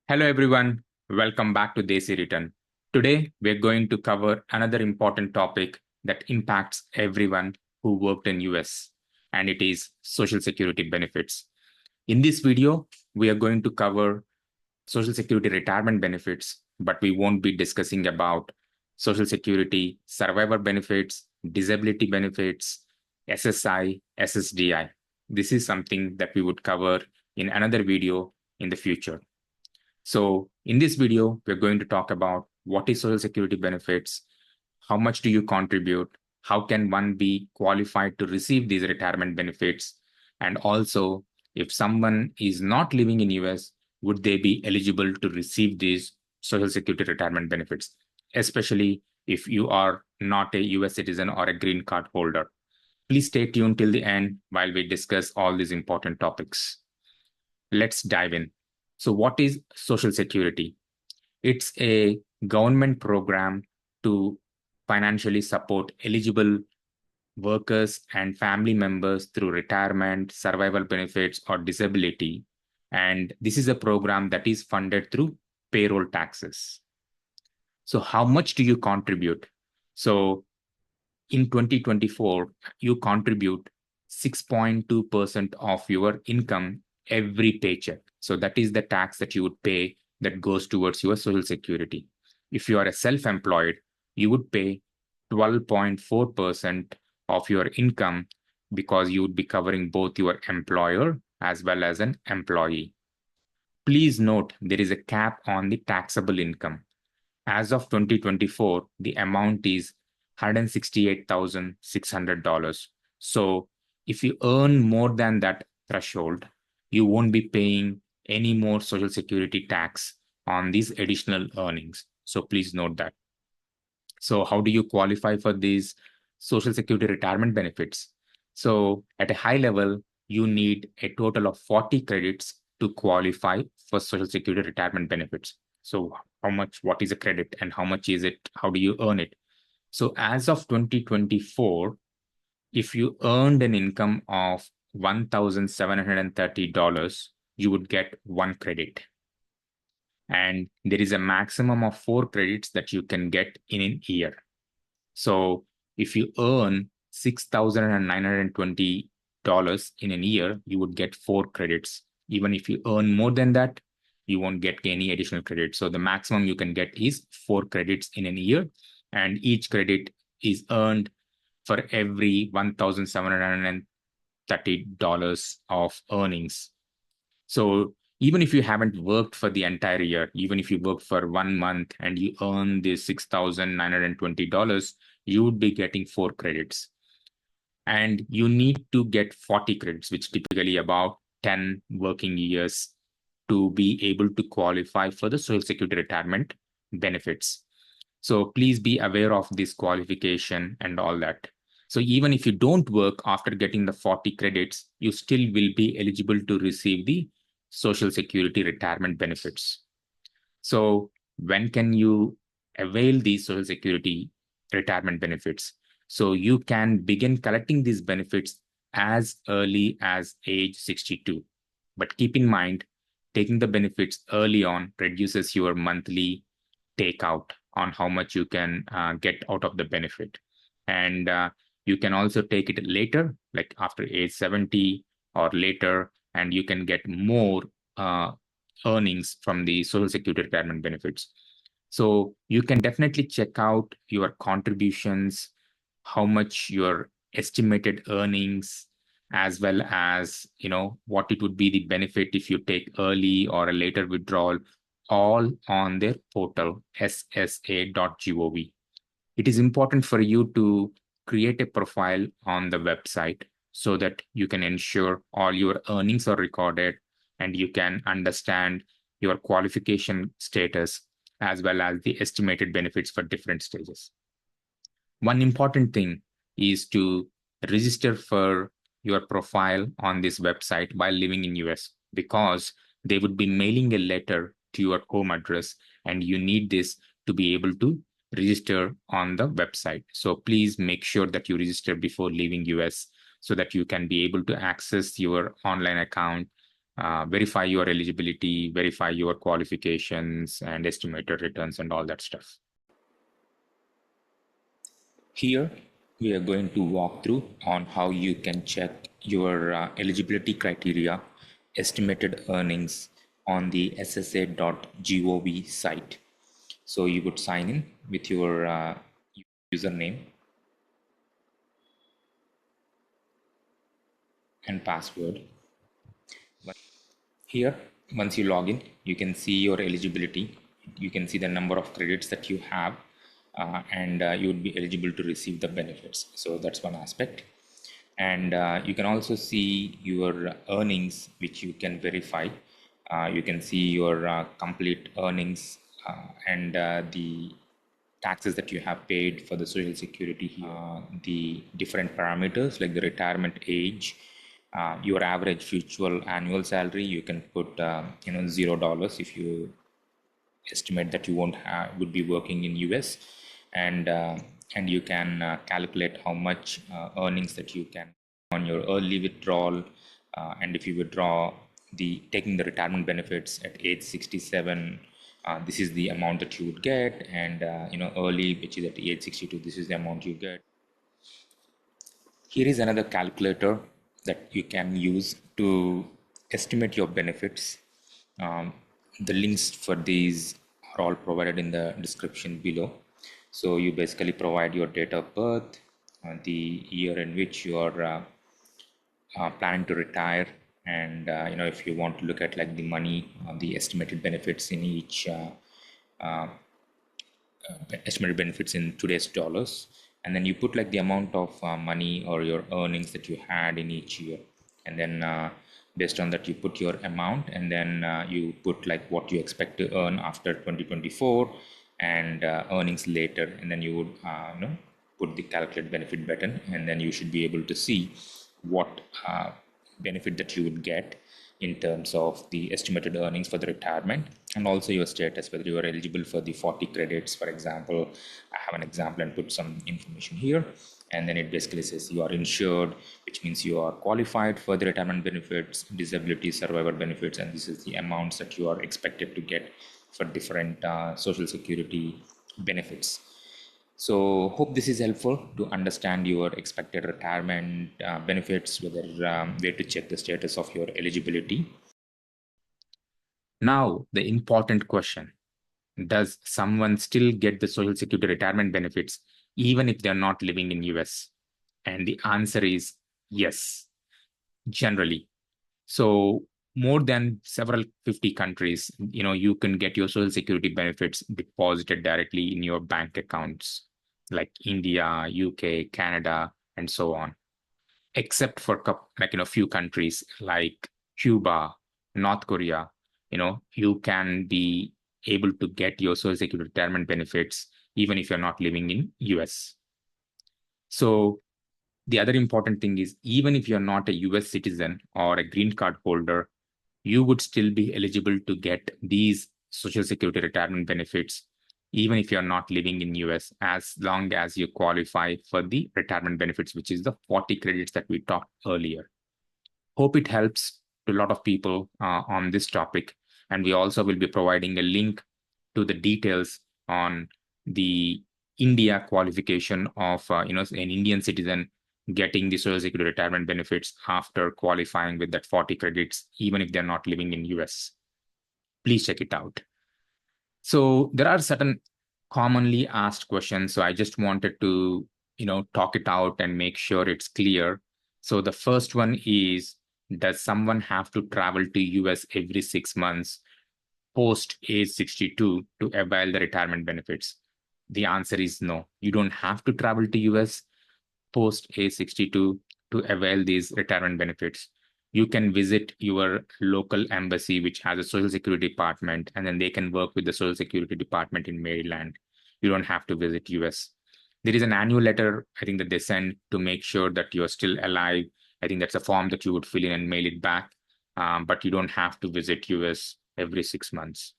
Hello everyone, welcome back to Desi Return. Today we're going to cover another important topic that impacts everyone who worked in US, and it is Social Security benefits. In this video, we are going to cover Social Security retirement benefits, but we won't be discussing about Social Security survivor benefits, disability benefits, SSI, SSDI. This is something that we would cover in another video in the future. So in this video, we're going to talk about what is Social Security benefits, how much do you contribute, how can one be qualified to receive these retirement benefits, and also if someone is not living in US, would they be eligible to receive these Social Security retirement benefits, especially if you are not a US citizen or a green card holder. Please stay tuned till the end while we discuss all these important topics. Let's dive in. So what is Social Security? It's a government program to financially support eligible workers and family members through retirement, survival benefits, or disability. And this is a program that is funded through payroll taxes. So how much do you contribute? So in 2024, you contribute 6.2% of your income every paycheck. So that is the tax that you would pay that goes towards your Social Security. If you are a self-employed, you would pay 12.4% of your income because you would be covering both your employer as well as an employee. Please note there is a cap on the taxable income. As of 2024, the amount is $168,600. So if you earn more than that threshold, you won't be paying any more Social Security tax on these additional earnings. So please note that. So how do you qualify for these Social Security retirement benefits? So at a high level, you need a total of 40 credits to qualify for Social Security retirement benefits. So what is a credit and how much is it? How do you earn it? So as of 2024, if you earned an income of $1,730, you would get one credit. And there is a maximum of 4 credits that you can get in a year. So if you earn $6,920 in a year, you would get 4 credits. Even if you earn more than that, you won't get any additional credit. So the maximum you can get is 4 credits in a year, and each credit is earned for every $1,730 of earnings. So even if you haven't worked for the entire year, even if you work for 1 month and you earn this $6,920, you would be getting 4 credits. And you need to get 40 credits, which typically about 10 working years to be able to qualify for the Social Security retirement benefits. So please be aware of this qualification and all that. So even if you don't work after getting the 40 credits, you still will be eligible to receive the Social Security retirement benefits. So when can you avail these Social Security retirement benefits? So you can begin collecting these benefits as early as age 62. But keep in mind, taking the benefits early on reduces your monthly takeout on how much you can get out of the benefit. And you can also take it later, like after age 70 or later, and you can get more earnings from the Social Security retirement benefits. So you can definitely check out your contributions, how much your estimated earnings, as well as what it would be the benefit if you take early or a later withdrawal, all on their portal, ssa.gov. It is important for you to create a profile on the website so that you can ensure all your earnings are recorded and you can understand your qualification status as well as the estimated benefits for different stages. One important thing is to register for your profile on this website while living in US, because they would be mailing a letter to your home address and you need this to be able to register on the website. So please make sure that you register before leaving US so that you can be able to access your online account verify your eligibility, verify your qualifications and estimated returns and all that stuff. Here, we are going to walk through on how you can check your eligibility criteria, estimated earnings on the ssa.gov site. So you would sign in with your username and password. Here, once you log in, you can see your eligibility. You can see the number of credits that you have, and you would be eligible to receive the benefits. So that's one aspect. And you can also see your earnings, which you can verify. You can see your complete earnings and the taxes that you have paid for the Social Security here, the different parameters like the retirement age, your average future annual salary. You can put $0 if you estimate that you would be working in US, and you can calculate how much earnings that you can on your early withdrawal, and if you withdraw taking the retirement benefits at age 67, this is the amount that you would get, and early, which is at age 62, this is the amount you get. Here is another calculator that you can use to estimate your benefits. The links for these are all provided in the description below. So you basically provide your date of birth, the year in which you are planning to retire, and if you want to look at like the money, the estimated benefits in each estimated benefits in today's dollars, and then you put like the amount of money or your earnings that you had in each year, and then based on that you put your amount, and then you put like what you expect to earn after 2024 and earnings later, and then you would put the calculate benefit button, and then you should be able to see what benefit that you would get in terms of the estimated earnings for the retirement, and also your status, whether you are eligible for the 40 credits, for example. I have an example and put some information here, and then it basically says you are insured, which means you are qualified for the retirement benefits, disability, survivor benefits, and this is the amounts that you are expected to get for different social security benefits. So hope this is helpful to understand your expected retirement benefits, whether where to check the status of your eligibility. Now, the important question: does someone still get the Social Security retirement benefits even if they're not living in US? And the answer is yes, generally. So more than several 50 countries, you can get your Social Security benefits deposited directly in your bank accounts, like India, UK, Canada, and so on, except for few countries like Cuba, North Korea. You can be able to get your Social Security retirement benefits even if you're not living in US. So the other important thing is, even if you're not a US citizen or a green card holder, you would still be eligible to get these Social Security retirement benefits, even if you're not living in US, as long as you qualify for the retirement benefits, which is the 40 credits that we talked earlier. Hope it helps to a lot of people on this topic. And we also will be providing a link to the details on the India qualification of an Indian citizen getting the Social Security retirement benefits after qualifying with that 40 credits, even if they're not living in US. Please check it out. So there are certain commonly asked questions. So I just wanted to, talk it out and make sure it's clear. So the first one is, does someone have to travel to US every 6 months post age 62 to avail the retirement benefits? The answer is no. You don't have to travel to US post age 62 to avail these retirement benefits. You can visit your local embassy, which has a Social Security department, and then they can work with the Social Security department in Maryland. You don't have to visit US. There is an annual letter, I think, that they send to make sure that you're still alive. I think that's a form that you would fill in and mail it back, but you don't have to visit US every 6 months.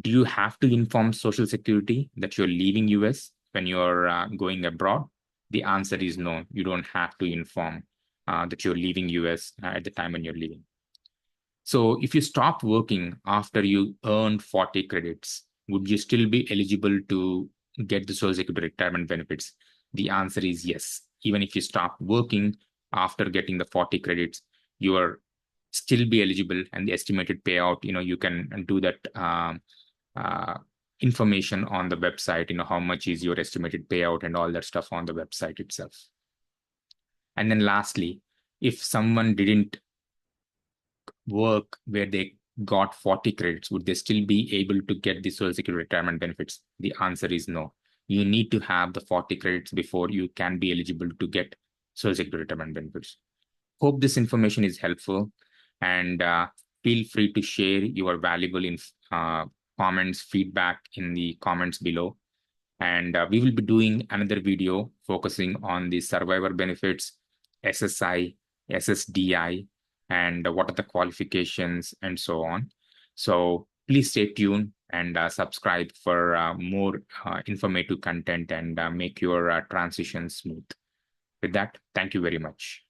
Do you have to inform Social Security that you're leaving US when you're going abroad? The answer is no. You don't have to inform that you're leaving US at the time when you're leaving. So if you stop working after you earned 40 credits, would you still be eligible to get the Social Security retirement benefits? The answer is yes. Even if you stop working after getting the 40 credits, you are still be eligible, and the estimated payout, you can do that uh, information on the website, how much is your estimated payout and all that stuff on the website itself. And then lastly, if someone didn't work where they got 40 credits, would they still be able to get the Social Security retirement benefits? The answer is no. You need to have the 40 credits before you can be eligible to get Social Security retirement benefits. Hope this information is helpful, and feel free to share your valuable comments, feedback in the comments below. And we will be doing another video focusing on the survivor benefits, SSI, SSDI, and what are the qualifications and so on. So please stay tuned and subscribe for more informative content and make your transition smooth. With that, thank you very much.